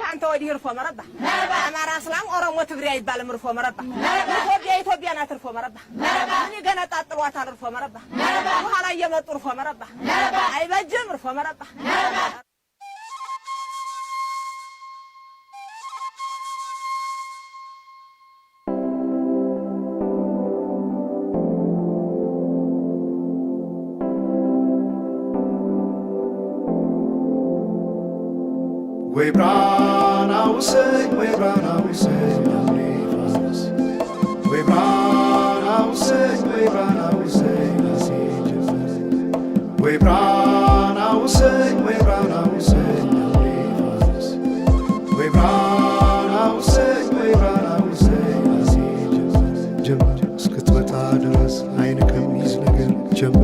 አንተ ወዲህ እርፎ መረባ አማራ እስላም ኦሮሞ ትግሬ አይባልም እርፎ መረባ ኢትዮጵያ ናት እርፎ መረባ እኔ ገና ጣጥሏታል እርፎ መረባ በኋላ እየመጡ እርፎ መረባ አይበጅም እርፎ መረባ We brought our say, we brought our say, we brought our say, we brought our say, we brought our say, we brought our say, we brought our say, we brought our say, jump, skut with others, I come easy again, jump.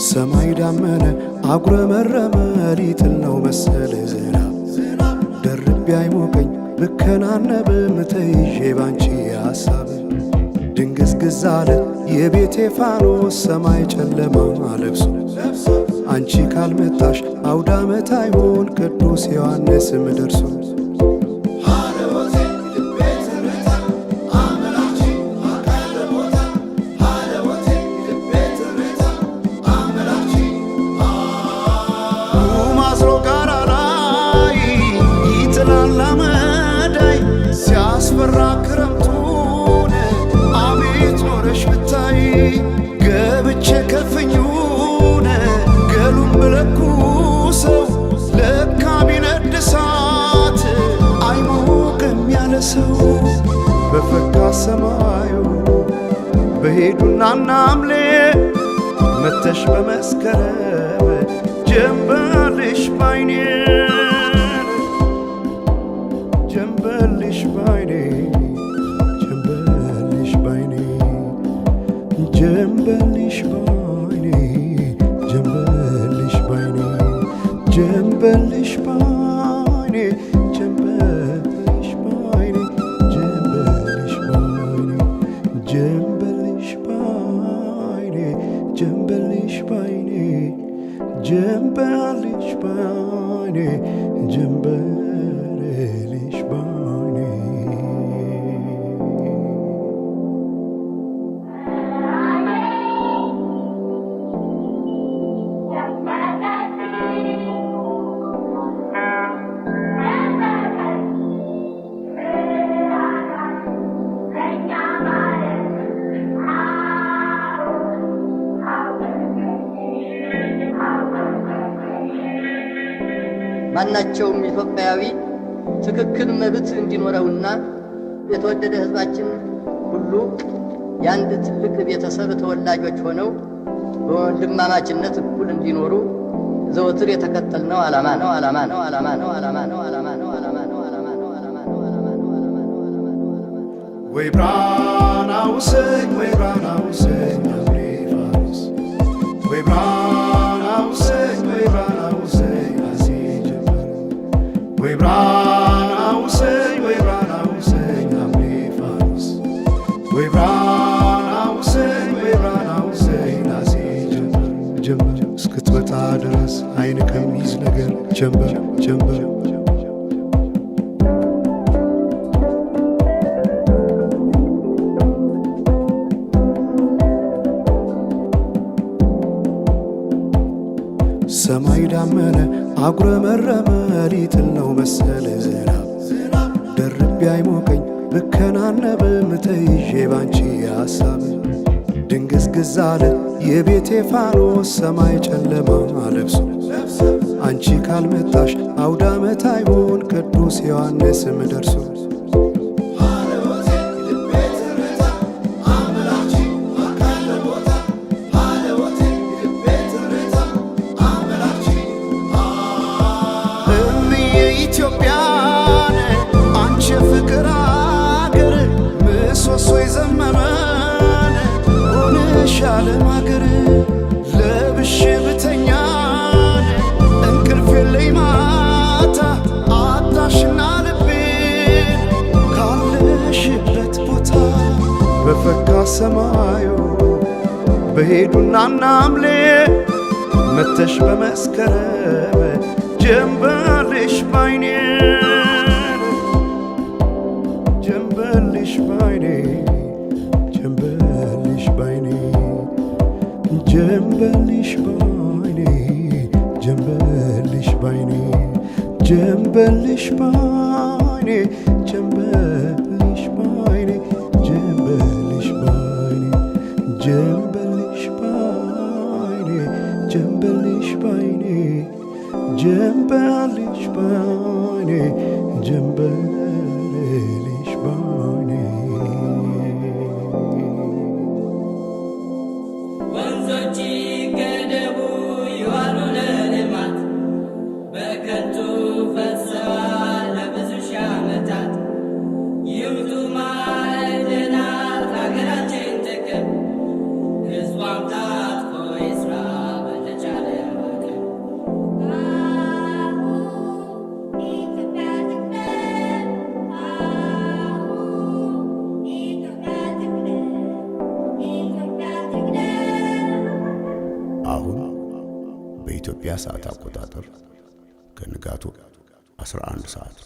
ሰማይ ዳመነ አጉረመረመ ሊጥል ነው መሰለ ዝናብ ደርቤ አይሞቀኝ ብከናነብ ምተይዤ ባንቺ ሐሳብ ድንግዝግዝ አለ የቤቴ ፋኖስ ሰማይ ጨለማ ለብሶ አንቺ ካልመጣሽ አውደ ዓመት አይሆን ቅዱስ ዮሐንስም ደርሶ ክረምቱን አቤት ኖረሽ ብታይ ገብቼ ከፍኙን ገሉን ብለኩሰው ለካ ቢነድ እሳት አይሞቅም ያለ ሰው በፈካ ሰማዩ በሄዱና ናምሌ መተሽ በመስከረም ጀንበልሽ ባይኔ ጀንበልሽ ባይኔ ጀንበልሽ ባይኔ ጀንበልሽ ባይኔ ጀንበልሽ ባይኔ ጀንበልሽ ባይኔ ጀንበልሽ ባይኔ ጀንበልሽ ባይኔ ጀንበልሽ ባይኔ ጀንበልሽ ባይኔ ጀንበልሽ ባይኔ ጀንበልሽ ባይኔ ማናቸውም ኢትዮጵያዊ ትክክል መብት እንዲኖረውና የተወደደ ሕዝባችን ሁሉ የአንድ ትልቅ ቤተሰብ ተወላጆች ሆነው በወንድማማችነት እኩል እንዲኖሩ ዘወትር የተከተልነው ዓላማ ነው። We brought our say, we brought our say, we brought our say, we brought our say. We brought our say, we brought our say, we brought our say, we brought our say, ጀምበር እስክትመጣ ድረስ አይን ከሚይዝ ነገር ጀምበር ሰማይ ዳመነ አጉረመረመ ሊጥል ነው መሰለ ዝናብ ደርቤ አይሞቀኝ ብከናነብ ምተይዤ ባንቺ ሐሳብ ድንግዝግዝ አለ የቤቴ ፋኖስ ሰማይ ጨለማ ለብሶ አንቺ ካልመጣሽ አውደ ዓመት አይሆን ቅዱስ ዮሐንስም ደርሶ ኢትዮጵያን አንቺ ፍቅር አገር ምሰሶ የዘመመን ሆነሻል ማገር ለብሼ ብተኛን እንቅልፍ የለኝ ማታ አጣሽና ልቤን ካለሽ ሰማዩ በሄዱና ናምሌ መተሽ በመስከረም ጀንበልሽ ባይኔ ጀንበልሽ ባይኔ ጀንበልሽ ባይኔ ጀንበልሽ ባይኔ ጀንበልሽ ባይኔ ጀንበልሽ ባይኔ ጀንበልሽ ባይኔ ጀንበልሽ ባይኔ ጀንበልሽ ባይኔ ጀንበልሽ ባይኔ ጀንበልሽ ባይኔ ጀንበልሽ ባይኔ ወንዞች ገደቡ ይዋሉ ለልማት በከንቱ ፈሰዋል ለብዙ ሺህ ዓመታት። ይምጡ ማዕድናት ለሀገራችን ጥቅም ሕዝቧም ታጥቆ ይስራ በተቻለ አቅም። አሁን በኢትዮጵያ ሰዓት አቆጣጠር ከንጋቱ 11 ሰዓት